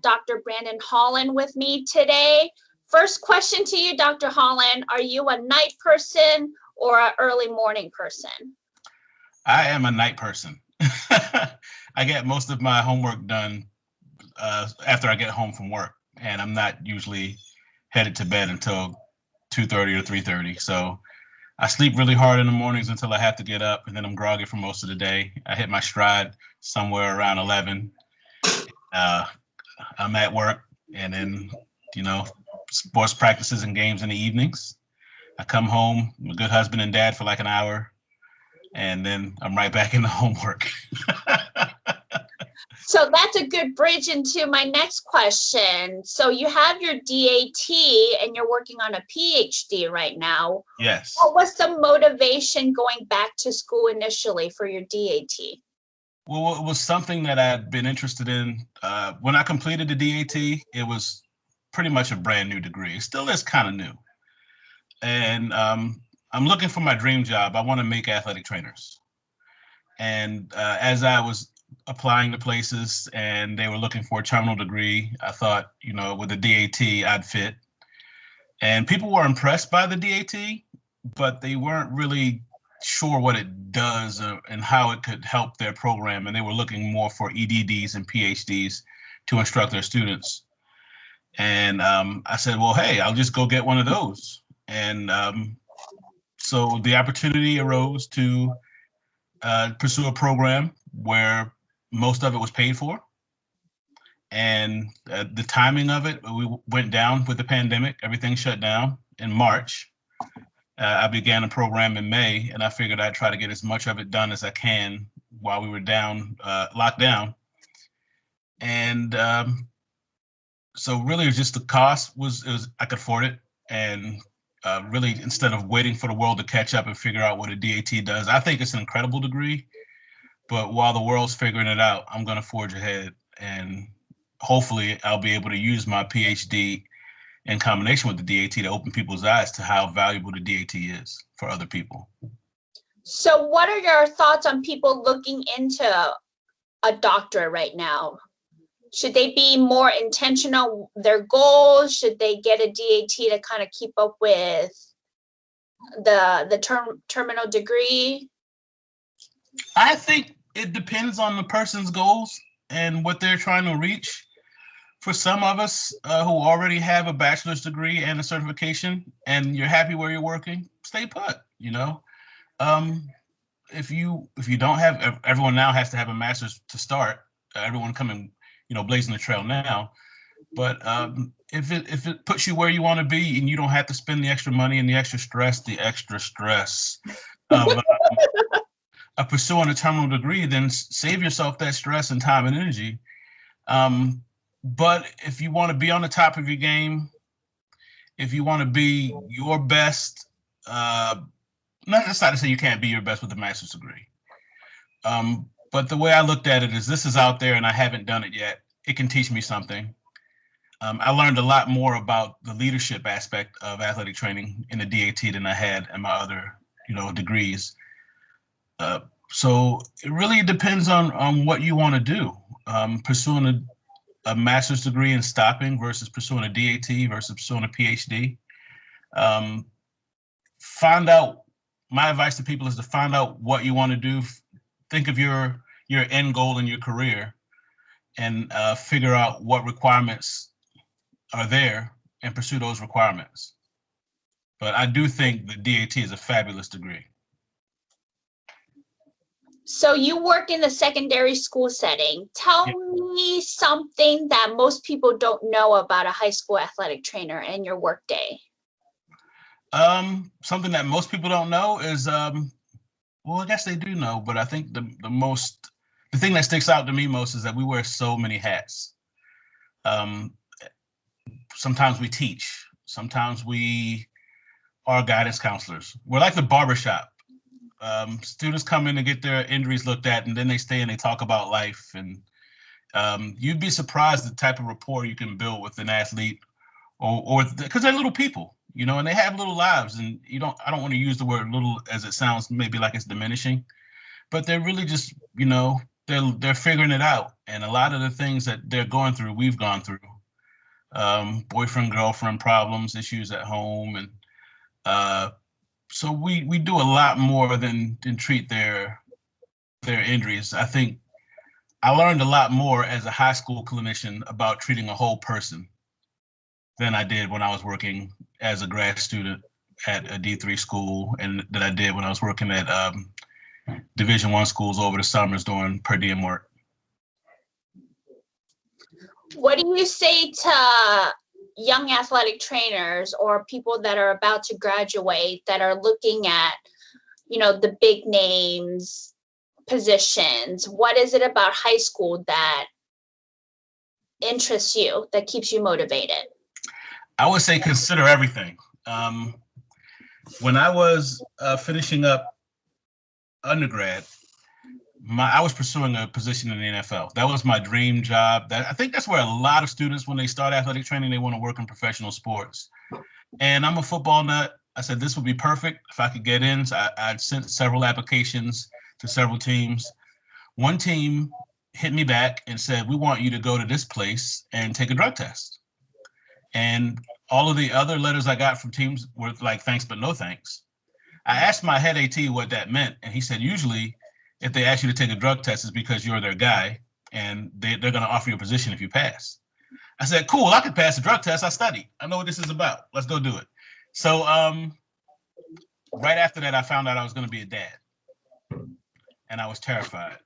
Dr. Brandon Holland with me today. First question to you, Dr. Holland, are you a night person or an early morning person? I am a night person. I get most of my homework done after I get home from work, and I'm not usually headed to bed until 2:30 or 3:30. So I sleep really hard in the mornings until I have to get up, and then I'm groggy for most of the day. I hit my stride somewhere around 11. Uh, I'm at work, and then, you know, sports practices and games in the evenings. I come home, I'm a good husband and dad for like an hour, and then I'm right back into homework. So that's a good bridge into my next question. So you have your DAT and you're working on a PhD right now. Yes. What was the motivation going back to school initially for your DAT? Well, it was something that I'd been interested in. When I completed the DAT, it was pretty much a brand new degree. It still is kind of new. And I'm looking for my dream job. I want to make athletic trainers. And as I was applying to places and they were looking for a terminal degree, I thought, with the DAT, I'd fit. And people were impressed by the DAT, but they weren't really sure what it does and how it could help their program. And they were looking more for EDDs and PhDs to instruct their students. And I said, well, hey, I'll just go get one of those. And so the opportunity arose to pursue a program where most of it was paid for. And the timing of it, we went down with the pandemic. Everything shut down in March. I began a program in May, and I figured I'd try to get as much of it done as I can while we were locked down. And so really, it was just the cost I could afford it. And really, instead of waiting for the world to catch up and figure out what a DAT does, I think it's an incredible degree. But while the world's figuring it out, I'm going to forge ahead, and hopefully I'll be able to use my PhD in combination with the DAT to open people's eyes to how valuable the DAT is for other people. So what are your thoughts on people looking into a doctorate right now? Should they be more intentional, their goals? Should they get a DAT to kind of keep up with the terminal degree? I think it depends on the person's goals and what they're trying to reach. For some of us who already have a bachelor's degree and a certification, and you're happy where you're working, stay put. If you don't have, everyone now has to have a master's to start. Everyone coming, blazing the trail now. But if it puts you where you want to be, and you don't have to spend the extra money and the extra stress of pursuing a terminal degree, then save yourself that stress and time and energy. But if you want to be on the top of your game, if you want to be your best, that's not to say you can't be your best with a master's degree. But the way I looked at it is, this is out there and I haven't done it yet. It can teach me something. I learned a lot more about the leadership aspect of athletic training in the DAT than I had in my other, degrees. So it really depends on what you want to do. Pursuing a master's degree and stopping versus pursuing a DAT versus pursuing a PhD. My advice to people is to find out what you want to do. Think of your end goal in your career and figure out what requirements are there and pursue those requirements. But I do think the DAT is a fabulous degree. So you work in the secondary school setting. Tell me something that most people don't know about a high school athletic trainer and your workday. Something that most people don't know is, well, I guess they do know, but I think the thing that sticks out to me most is that we wear so many hats. Sometimes we teach. Sometimes we are guidance counselors. We're like the barbershop. Students come in to get their injuries looked at, and then they stay and they talk about life. And you'd be surprised the type of rapport you can build with an athlete, or because they're little people, and they have little lives. And I don't want to use the word little as it sounds maybe like it's diminishing, but they're really just, they're figuring it out, and a lot of the things that they're going through, we've gone through. Boyfriend, girlfriend problems, issues at home, and so we do a lot more than treat their injuries. I think I learned a lot more as a high school clinician about treating a whole person than I did when I was working as a grad student at a D3 school, and that I did when I was working at Division I schools over the summers doing per diem work. What do you say to young athletic trainers or people that are about to graduate that are looking at, the big names, positions? What is it about high school that interests you, that keeps you motivated? I would say consider everything. When I was finishing up undergrad, I was pursuing a position in the NFL. That was my dream job. I think that's where a lot of students, when they start athletic training, they want to work in professional sports. And I'm a football nut. I said this would be perfect if I could get in. So I sent several applications to several teams. One team hit me back and said, "We want you to go to this place and take a drug test." And all of the other letters I got from teams were like, "Thanks, but no thanks." I asked my head AT what that meant, and he said, usually if they ask you to take a drug test, it's because you're their guy, and they're going to offer you a position if you pass. I said, cool, I could pass the drug test. I studied. I know what this is about. Let's go do it. So right after that, I found out I was going to be a dad, and I was terrified.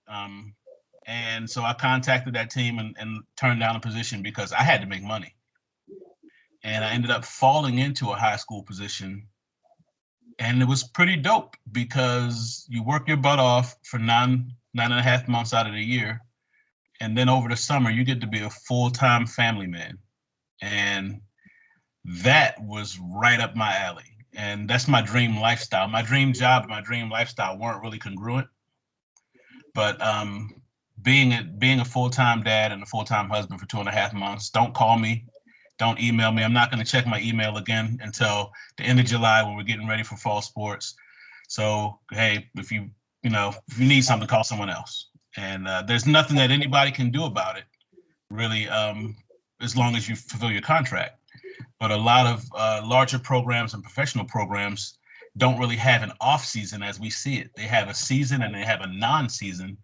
And so I contacted that team and turned down a position because I had to make money. And I ended up falling into a high school position. And it was pretty dope because you work your butt off for nine and a half months out of the year. And then over the summer, you get to be a full-time family man. And that was right up my alley. And that's my dream lifestyle. My dream job and my dream lifestyle weren't really congruent. But being a full-time dad and a full-time husband for 2.5 months, don't call me. Don't email me. I'm not going to check my email again until the end of July when we're getting ready for fall sports. So, hey, if you need something, call someone else. And there's nothing that anybody can do about it, really, as long as you fulfill your contract. But a lot of larger programs and professional programs don't really have an off season as we see it. They have a season and they have a non-season,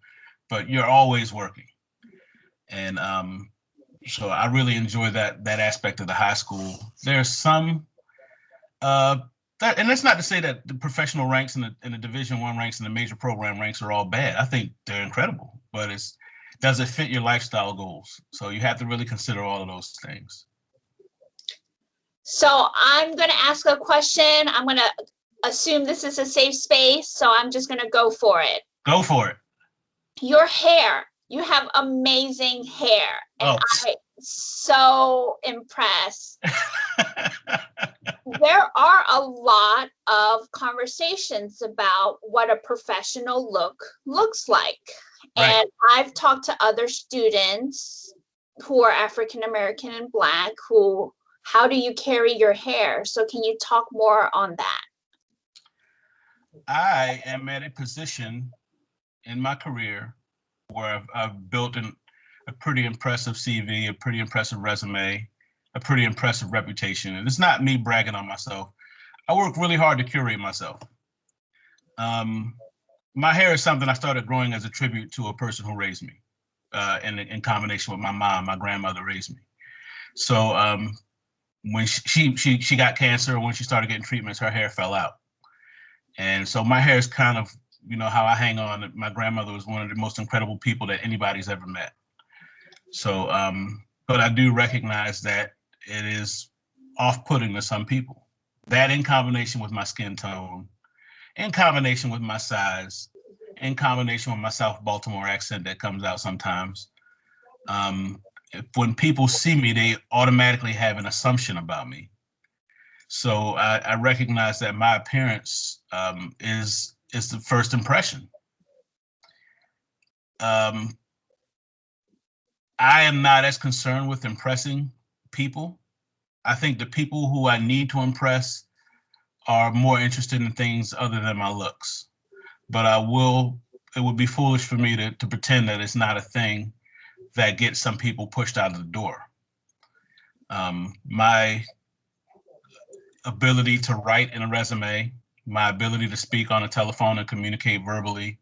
but you're always working. And so I really enjoy that aspect of the high school. There's some and that's not to say that the professional ranks and the Division I ranks and the major program ranks are all bad. I think they're incredible, but does it fit your lifestyle goals? So you have to really consider all of those things. So I'm going to ask a question. I'm going to assume this is a safe space, so I'm just going to go for it. Go for it. Your hair. You have amazing hair, and I'm so impressed. There are a lot of conversations about what a professional look looks like. Right. And I've talked to other students who are African American and Black how do you carry your hair? So can you talk more on that? I am at a position in my career where I've built a pretty impressive CV, a pretty impressive resume, a pretty impressive reputation. And it's not me bragging on myself. I work really hard to curate myself. My hair is something I started growing as a tribute to a person who raised me, in combination with my mom. My grandmother raised me. So when she got cancer, when she started getting treatments, her hair fell out. And so my hair is kind of, how I hang on. My grandmother was one of the most incredible people that anybody's ever met. So, but I do recognize that it is off-putting to some people. That in combination with my skin tone, in combination with my size, in combination with my South Baltimore accent that comes out sometimes. When people see me, they automatically have an assumption about me. So I recognize that my appearance is the first impression. I am not as concerned with impressing people. I think the people who I need to impress are more interested in things other than my looks. But I will it would be foolish for me to pretend that it's not a thing that gets some people pushed out of the door. My ability to write in a resume, my ability to speak on a telephone and communicate verbally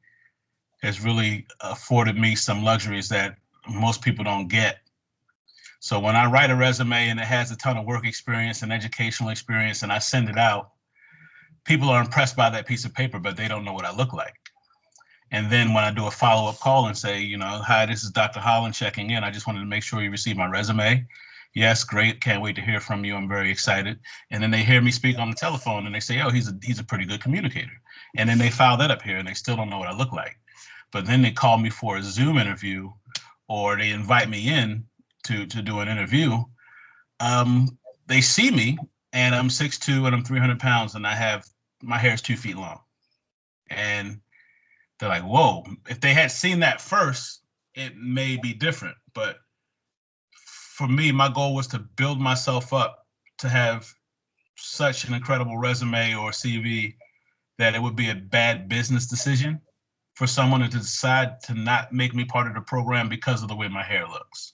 has really afforded me some luxuries that most people don't get. So when I write a resume and it has a ton of work experience and educational experience and I send it out, people are impressed by that piece of paper, but they don't know what I look like. And then when I do a follow-up call and say, hi, this is Dr. Holland checking in. I just wanted to make sure you received my resume. Yes, great. Can't wait to hear from you. I'm very excited. And then they hear me speak on the telephone and they say, oh, he's a pretty good communicator. And then they file that up here and they still don't know what I look like. But then they call me for a Zoom interview or they invite me in to do an interview. They see me and I'm 6'2" and I'm 300 pounds and my hair is 2 feet long. And they're like, whoa, if they had seen that first, it may be different. But for me, my goal was to build myself up to have such an incredible resume or CV that it would be a bad business decision for someone to decide to not make me part of the program because of the way my hair looks.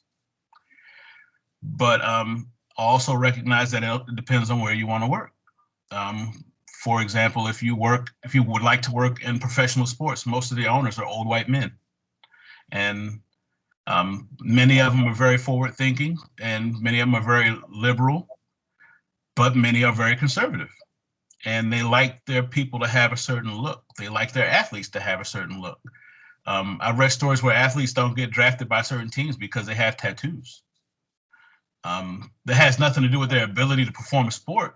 But I also recognize that it depends on where you want to work. For example, if you would like to work in professional sports, most of the owners are old white men. And many of them are very forward thinking and many of them are very liberal, but many are very conservative. And they like their people to have a certain look. They like their athletes to have a certain look. I've read stories where athletes don't get drafted by certain teams because they have tattoos. That has nothing to do with their ability to perform a sport.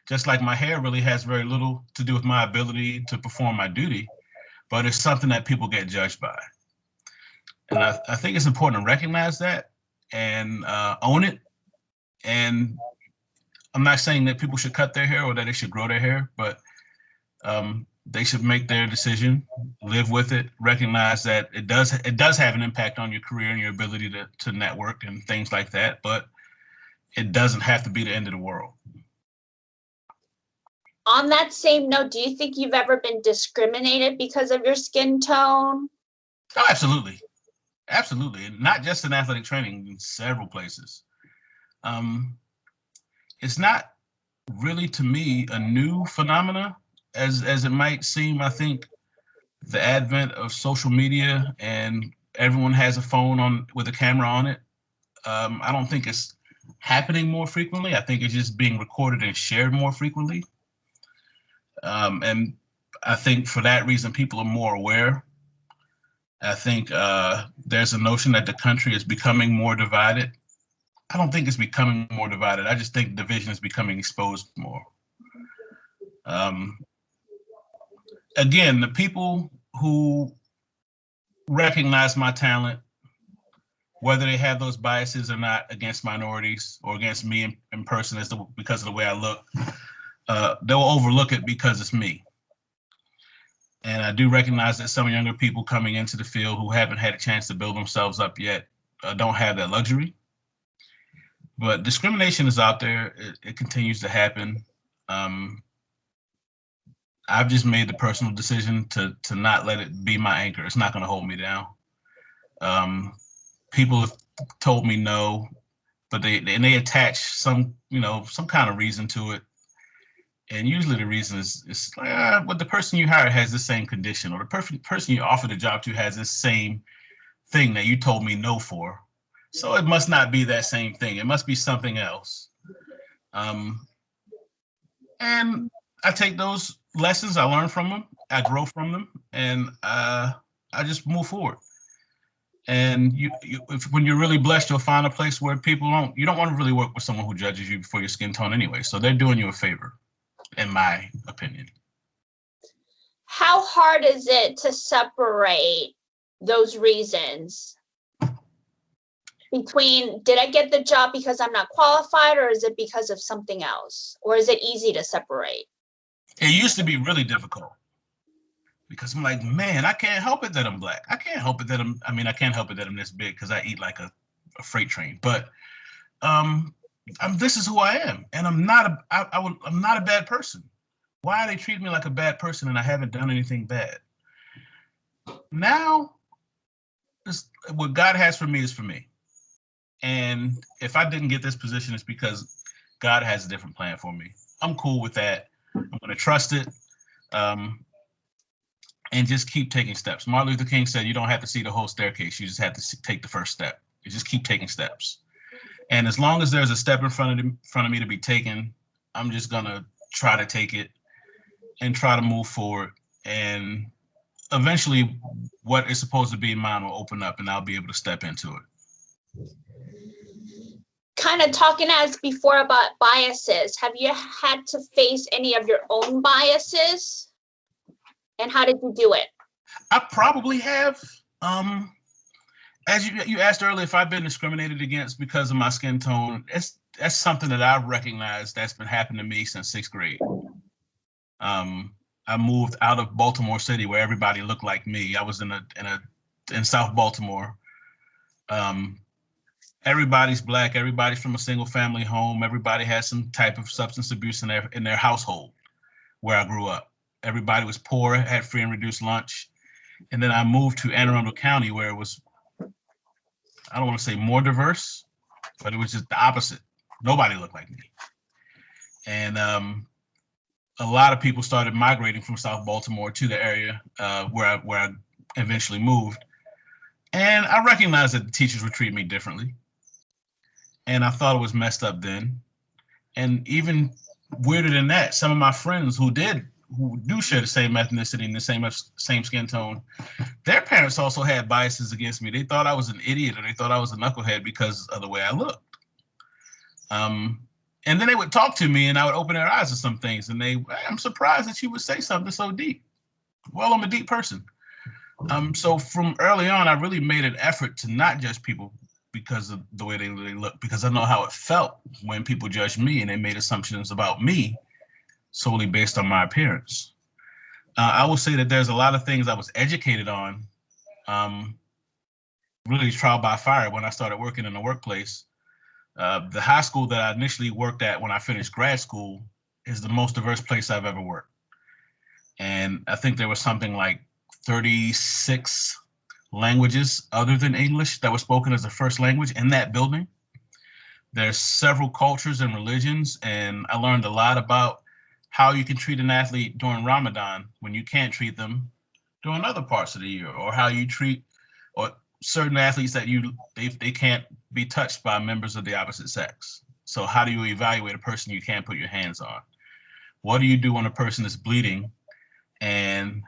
Just like my hair really has very little to do with my ability to perform my duty, but it's something that people get judged by. And I think it's important to recognize that and own it. And I'm not saying that people should cut their hair or that they should grow their hair, but they should make their decision, live with it, recognize that it does have an impact on your career and your ability to network and things like that, but it doesn't have to be the end of the world. On that same note, do you think you've ever been discriminated because of your skin tone? Oh, absolutely. Absolutely. And not just in athletic training, in several places. It's not really, to me, a new phenomena as it might seem. I think the advent of social media and everyone has a phone with a camera on it. I don't think it's happening more frequently. I think it's just being recorded and shared more frequently. And I think for that reason, people are more aware. I think there's a notion that the country is becoming more divided. I don't think it's becoming more divided. I just think division is becoming exposed more. Again, the people who recognize my talent, whether they have those biases or not against minorities or against me in person because of the way I look, they'll overlook it because it's me. And I do recognize that some younger people coming into the field who haven't had a chance to build themselves up yet don't have that luxury. But discrimination is out there. It continues to happen. I've just made the personal decision to not let it be my anchor. It's not going to hold me down. People have told me no, but they attach some kind of reason to it. And usually the reason is like, well, the person you hire has the same condition, or the person you offer the job to has this same thing that you told me no for. So it must not be that same thing. It must be something else. And I take those lessons, I learn from them, I grow from them, and I just move forward. And when you're really blessed, you'll find a place where you don't want to really work with someone who judges you for your skin tone anyway. So they're doing you a favor, in my opinion. How hard is it to separate those reasons between, did I get the job because I'm not qualified, or is it because of something else? Or is it easy to separate? It used to be really difficult because I'm like, man, I can't help it that I'm black. I can't help it that I can't help it that I'm this big because I eat like a freight train. But this is who I am, and I'm not a bad person. Why are they treating me like a bad person and I haven't done anything bad? Now, what God has for me is for me. And if I didn't get this position, it's because God has a different plan for me. I'm cool with that. I'm going to trust it, and just keep taking steps. Martin Luther King said, you don't have to see the whole staircase. You just have to take the first step. You just keep taking steps. And as long as there's a step in front of me to be taken, I'm just going to try to take it and try to move forward. And eventually what is supposed to be mine will open up and I'll be able to step into it. Kind of talking as before about biases. Have you had to face any of your own biases? And how did you do it? I probably have. As you asked earlier, if I've been discriminated against because of my skin tone, that's something that I recognize that's been happening to me since 6th grade. I moved out of Baltimore City where everybody looked like me. I was in South Baltimore. Everybody's Black. Everybody's from a single family home. Everybody has some type of substance abuse in their household where I grew up. Everybody was poor, had free and reduced lunch. And then I moved to Anne Arundel County where it was, I don't want to say more diverse, but it was just the opposite. Nobody looked like me. And a lot of people started migrating from South Baltimore to the area where I eventually moved. And I recognized that the teachers would treat me differently. And I thought it was messed up then. And even weirder than that, some of my friends who do share the same ethnicity and the same skin tone, their parents also had biases against me. They thought I was an idiot or they thought I was a knucklehead because of the way I looked. And then they would talk to me and I would open their eyes to some things and I'm surprised that you would say something so deep. Well, I'm a deep person. So from early on, I really made an effort to not judge people because of the way they look, because I know how it felt when people judged me and they made assumptions about me solely based on my appearance. I will say that there's a lot of things I was educated on, really trial by fire when I started working in the workplace. The high school that I initially worked at when I finished grad school is the most diverse place I've ever worked. And I think there was something like 36 languages other than English that were spoken as a first language in that building. There's several cultures and religions, and I learned a lot about how you can treat an athlete during Ramadan when you can't treat them during other parts of the year, or how you treat or certain athletes that they can't be touched by members of the opposite sex. So how do you evaluate a person you can't put your hands on? What do you do when a person is bleeding and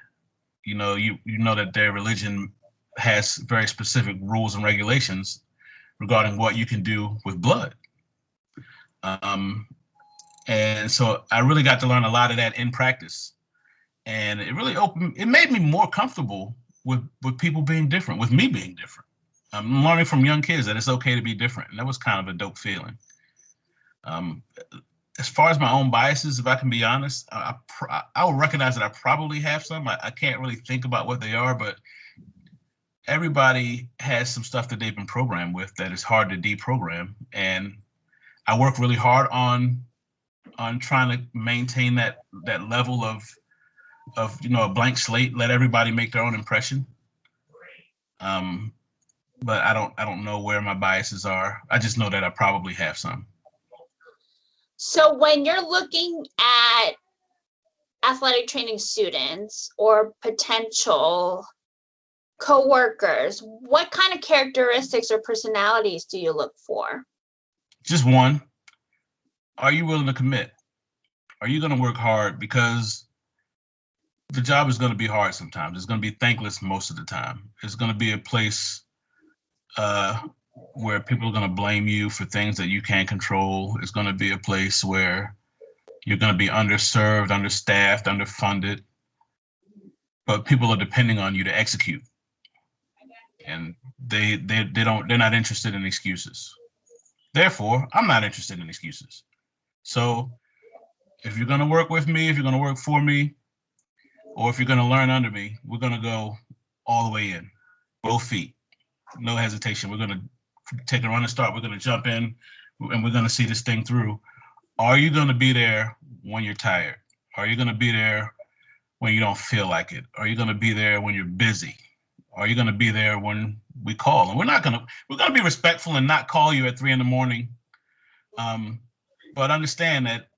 you know that their religion has very specific rules and regulations regarding what you can do with blood? And so I really got to learn a lot of that in practice. And it made me more comfortable with people being different, with me being different. I'm learning from young kids that it's okay to be different. And that was kind of a dope feeling. As far as my own biases, if I can be honest, I will recognize that I probably have some. I can't really think about what they are, but everybody has some stuff that they've been programmed with that is hard to deprogram. And I work really hard on trying to maintain that level of a blank slate, let everybody make their own impression. But I don't know where my biases are. I just know that I probably have some. So when you're looking at athletic training students or potential coworkers, what kind of characteristics or personalities do you look for? Just one. Are you willing to commit? Are you going to work hard? Because the job is going to be hard sometimes. It's going to be thankless most of the time. It's going to be a place where people are going to blame you for things that you can't control. It's going to be a place where you're going to be underserved, understaffed, underfunded, but people are depending on you to execute. And they're not interested in excuses. Therefore, I'm not interested in excuses. So if you're going to work with me, if you're going to work for me, or if you're going to learn under me, we're going to go all the way in, both feet, no hesitation. We're going to take a running start. We're going to jump in and we're going to see this thing through. Are you going to be there when you're tired? Are you going to be there when you don't feel like it? Are you going to be there when you're busy? are you going to be there when we call? And we're going to be respectful and not call you at 3 a.m. But understand that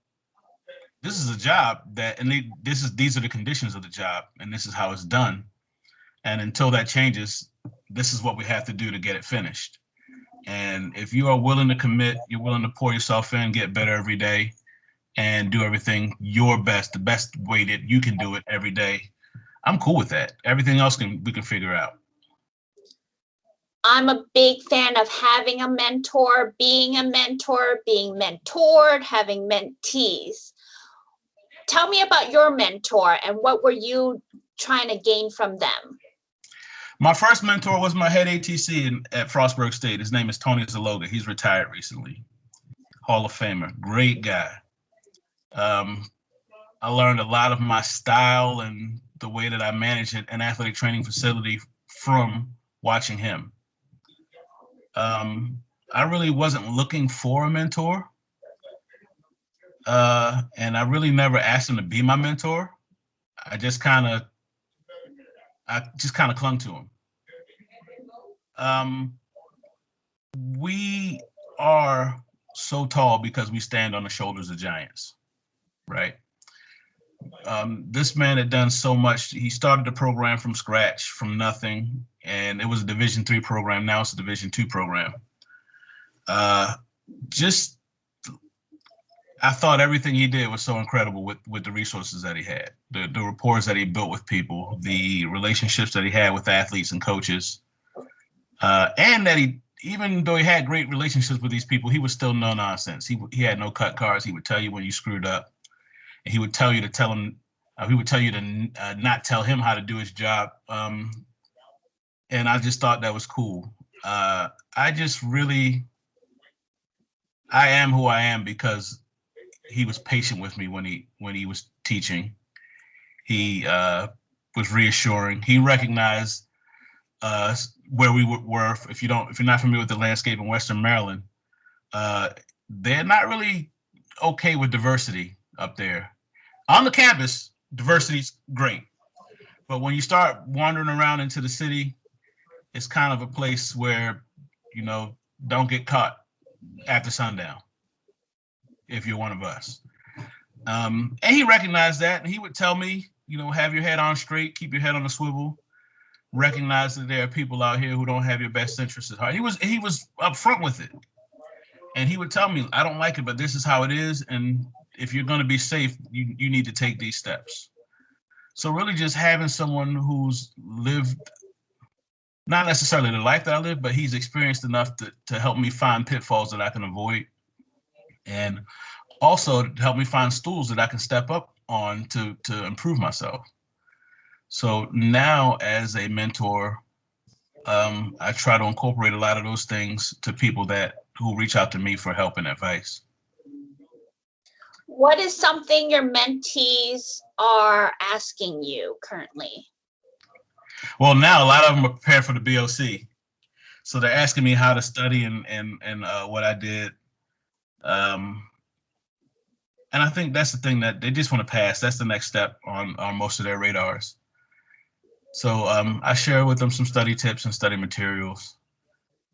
this is a job these are the conditions of the job, and this is how it's done. And until that changes, this is what we have to do to get it finished. And if you are willing to commit, you're willing to pour yourself in, get better every day, and do everything your best, the best way that you can do it every day, I'm cool with that. Everything else we can figure out. I'm a big fan of having a mentor, being mentored, having mentees. Tell me about your mentor and what were you trying to gain from them? My first mentor was my head ATC at Frostburg State. His name is Tony Zaloga. He's retired recently. Hall of Famer, great guy. I learned a lot of my style and the way that I manage an athletic training facility from watching him. I really wasn't looking for a mentor. And I really never asked him to be my mentor. I just kind of clung to him. We are so tall because we stand on the shoulders of giants, right? This man had done so much. He started the program from scratch, from nothing, and it was a Division III program. Now it's a Division II program. I thought everything he did was so incredible with the resources that he had, the rapport that he built with people, the relationships that he had with athletes and coaches, and that even though he had great relationships with these people, he was still no nonsense. He had no cut cards. He would tell you when you screwed up, and he would tell you to tell him. He would tell you to not tell him how to do his job. And I just thought that was cool. I am who I am because he was patient with me when he was teaching. He was reassuring. He recognized where we were. If you're not familiar with the landscape in Western Maryland, they're not really okay with diversity up there. On the campus, diversity's great, but when you start wandering around into the city, it's kind of a place where, don't get caught after sundown if you're one of us. And he recognized that, and he would tell me, have your head on straight, keep your head on a swivel, recognize that there are people out here who don't have your best interests at heart. He was upfront with it, and he would tell me, I don't like it, but this is how it is, and if you're going to be safe, you need to take these steps. So really just having someone who's lived, not necessarily the life that I live, but he's experienced enough to help me find pitfalls that I can avoid, and also to help me find stools that I can step up on to improve myself. So now as a mentor, I try to incorporate a lot of those things to people who reach out to me for help and advice. What is something your mentees are asking you currently? Well, now a lot of them are prepared for the BOC. So they're asking me how to study and what I did. And I think that's the thing that they just want to pass. That's the next step on most of their radars. So I share with them some study tips and study materials.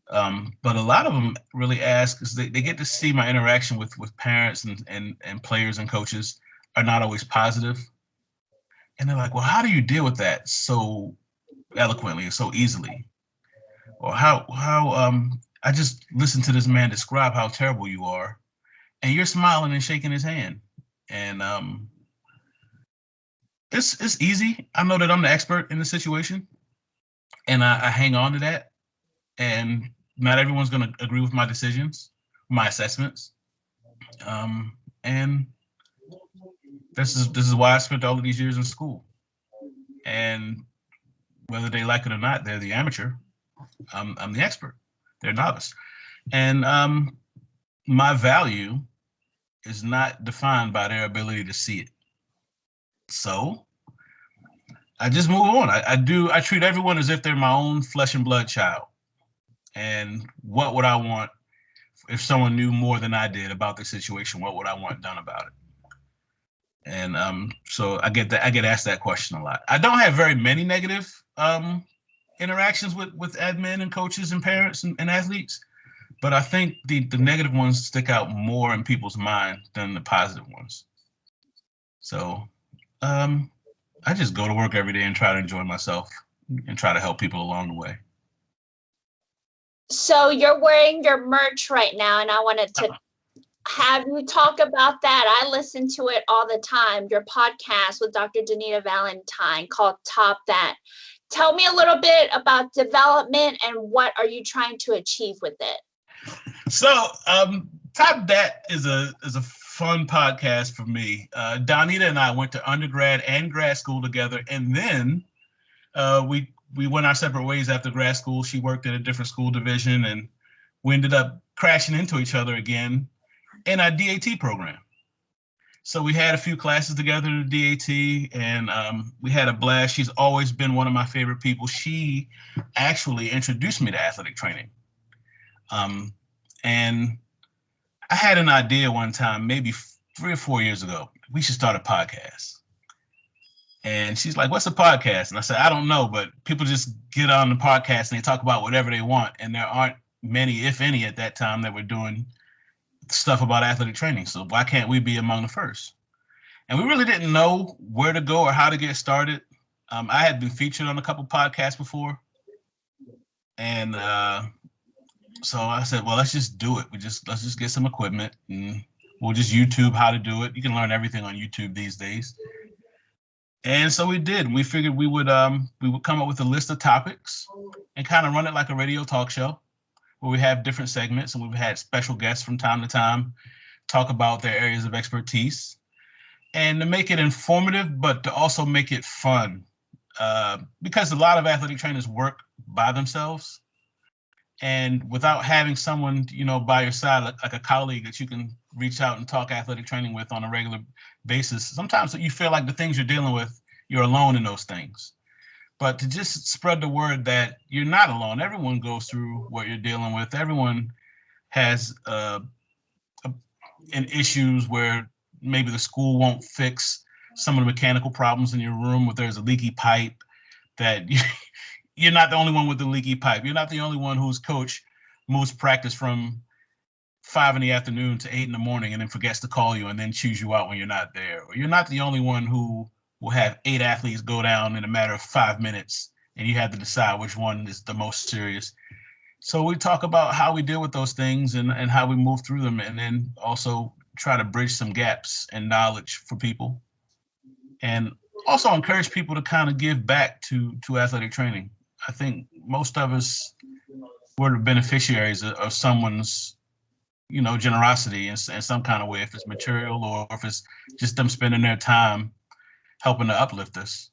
But a lot of them really ask, because they get to see my interaction with parents and players and coaches are not always positive. And they're like, well, how do you deal with that so eloquently and so easily? Or how I just listened to this man describe how terrible you are, and you're smiling and shaking his hand. And it's easy. I know that I'm the expert in the situation, and I hang on to that. And not everyone's going to agree with my decisions, my assessments. And this is why I spent all of these years in school. And whether they like it or not, they're the amateur. I'm the expert. They're novice. And my value is not defined by their ability to see it. So I just move on. I treat everyone as if they're my own flesh and blood child. And what would I want if someone knew more than I did about the situation? What would I want done about it? And so I get asked that question a lot. I don't have very many negative interactions with admin and coaches and parents and athletes. But I think the negative ones stick out more in people's mind than the positive ones. So I just go to work every day and try to enjoy myself and try to help people along the way. So you're wearing your merch right now, and I wanted to have you talk about that. I listen to it all the time, your podcast with Dr. Danita Valentine called Top That. Tell me a little bit about development and what are you trying to achieve with it? So Top That is a fun podcast for me. Donita and I went to undergrad and grad school together, and then we went our separate ways after grad school. She worked at a different school division, and we ended up crashing into each other again in our DAT program. So we had a few classes together in the DAT, and we had a blast. She's always been one of my favorite people. She actually introduced me to athletic training. And I had an idea one time, maybe 3 or 4 years ago, we should start a podcast. And she's like, what's a podcast? And I said, I don't know, but people just get on the podcast and they talk about whatever they want. And there aren't many, if any, at that time that were doing stuff about athletic training. So why can't we be among the first? And we really didn't know where to go or how to get started. I had been featured on a couple podcasts before. And so I said, well, let's just do it. Let's just get some equipment and we'll just YouTube how to do it. You can learn everything on YouTube these days. And so we did. We figured we would come up with a list of topics and kind of run it like a radio talk show where we have different segments, and we've had special guests from time to time talk about their areas of expertise, and to make it informative, but to also make it fun, because a lot of athletic trainers work by themselves, and without having someone, by your side, like a colleague that you can reach out and talk athletic training with on a regular basis, sometimes you feel like the things you're dealing with, you're alone in those things. But to just spread the word that you're not alone. Everyone goes through what you're dealing with. Everyone has issues where maybe the school won't fix some of the mechanical problems in your room, where there's a leaky pipe, that you're not the only one with the leaky pipe. You're not the only one whose coach moves practice from 5 PM to 8 AM and then forgets to call you and then chews you out when you're not there. Or you're not the only one who will have 8 athletes go down in a matter of 5 minutes and you have to decide which one is the most serious. So we talk about how we deal with those things and how we move through them, and then also try to bridge some gaps in knowledge for people, and also encourage people to kind of give back to athletic training. I think most of us were the beneficiaries of someone's, generosity in some kind of way, if it's material or if it's just them spending their time helping to uplift us.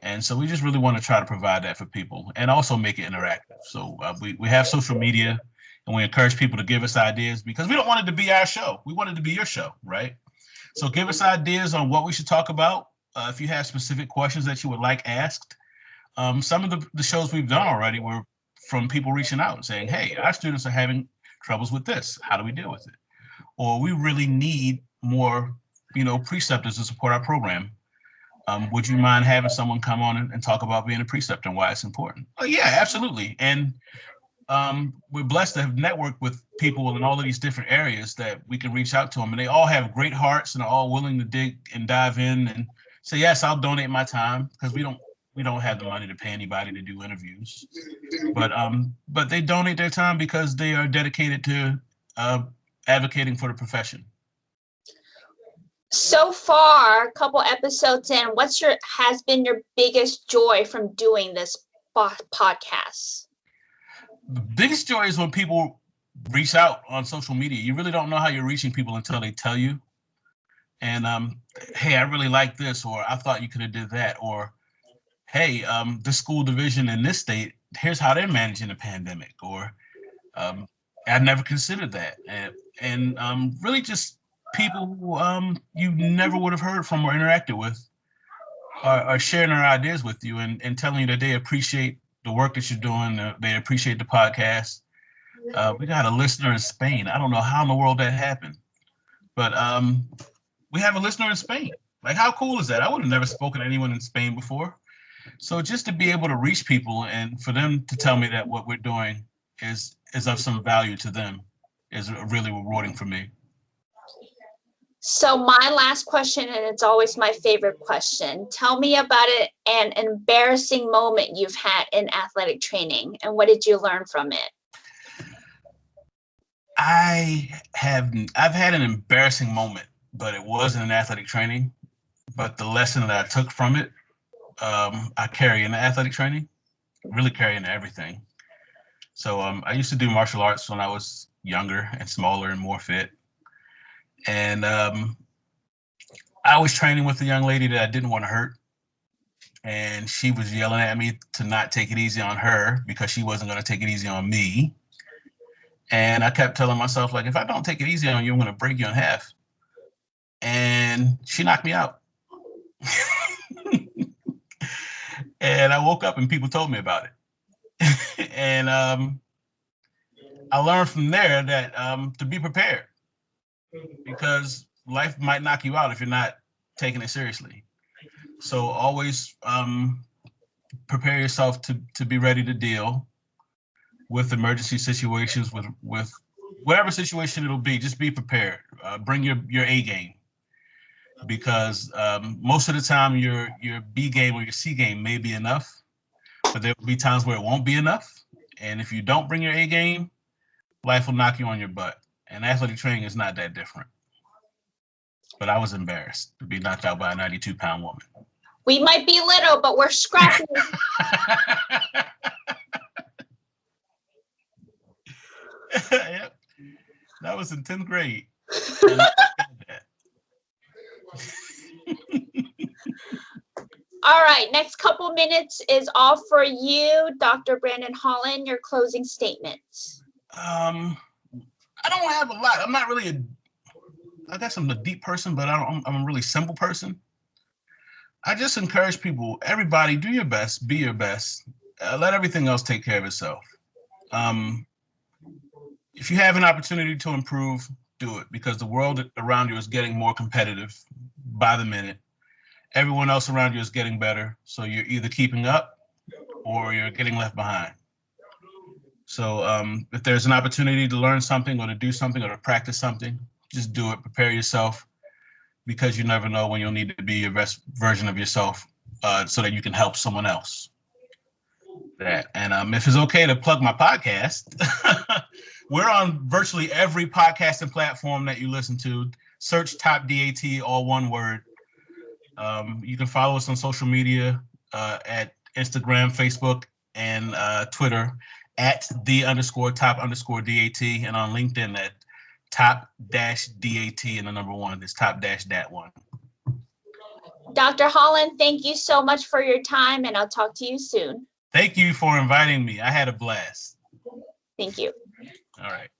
And so we just really want to try to provide that for people and also make it interactive. So we have social media, and we encourage people to give us ideas, because we don't want it to be our show. We want it to be your show, right? So give us ideas on what we should talk about. If you have specific questions that you would like asked. Some of the shows we've done already were from people reaching out and saying, hey, our students are having troubles with this. How do we deal with it? Or we really need more, preceptors to support our program. Would you mind having someone come on and talk about being a preceptor and why it's important? Oh, yeah, absolutely. And we're blessed to have networked with people in all of these different areas that we can reach out to them. And they all have great hearts and are all willing to dig and dive in and say, yes, I'll donate my time, because we don't have the money to pay anybody to do interviews. But they donate their time because they are dedicated to advocating for the profession. So far, a couple episodes in, has been your biggest joy from doing this podcast? The biggest joy is when people reach out on social media. You really don't know how you're reaching people until they tell you. And hey, I really like this, or I thought you could have did that, or hey, the school division in this state, here's how they're managing the pandemic, or I never considered that. And really just people who you never would have heard from or interacted with are sharing their ideas with you and telling you that they appreciate the work that you're doing. They appreciate the podcast. We got a listener in Spain. I don't know how in the world that happened, but we have a listener in Spain. Like, how cool is that? I would have never spoken to anyone in Spain before. So just to be able to reach people and for them to tell me that what we're doing is of some value to them is really rewarding for me. So my last question, and it's always my favorite question. Tell me about an embarrassing moment you've had in athletic training, and what did you learn from it? I've had an embarrassing moment, but it wasn't in athletic training. But the lesson that I took from it, I carry into athletic training, really carry into everything. So I used to do martial arts when I was younger and smaller and more fit. And I was training with a young lady that I didn't want to hurt. And she was yelling at me to not take it easy on her because she wasn't going to take it easy on me. And I kept telling myself, like, if I don't take it easy on you, I'm going to break you in half. And she knocked me out. And I woke up and people told me about it. And I learned from there that to be prepared, because life might knock you out if you're not taking it seriously. So always prepare yourself to be ready to deal with emergency situations, with whatever situation it'll be. Just be prepared. Bring your A game, because most of the time your B game or your C game may be enough, but there will be times where it won't be enough. And if you don't bring your A game, life will knock you on your butt. And athletic training is not that different. But I was embarrassed to be knocked out by a 92-pound woman. We might be little, but we're scrappy. Yep. That was in 10th grade. All right, next couple minutes is all for you, Dr. Brandon Holland, your closing statements. I don't have a lot. I'm not really I guess I'm a deep person, but I'm a really simple person. I just encourage people, everybody, do your best, be your best. Let everything else take care of itself. If you have an opportunity to improve, do it, because the world around you is getting more competitive by the minute. Everyone else around you is getting better. So you're either keeping up or you're getting left behind. So if there's an opportunity to learn something or to do something or to practice something, just do it. Prepare yourself, because you never know when you'll need to be your best version of yourself, so that you can help someone else. That. And if it's okay to plug my podcast, we're on virtually every podcasting platform that you listen to. Search Top DAT, all one word. You can follow us on social media at Instagram, Facebook, and Twitter at @the_top_DAT, and on LinkedIn at top-DAT and the number one. It's top-dat1. Dr. Holland, thank you so much for your time, and I'll talk to you soon. Thank you for inviting me. I had a blast. Thank you. All right.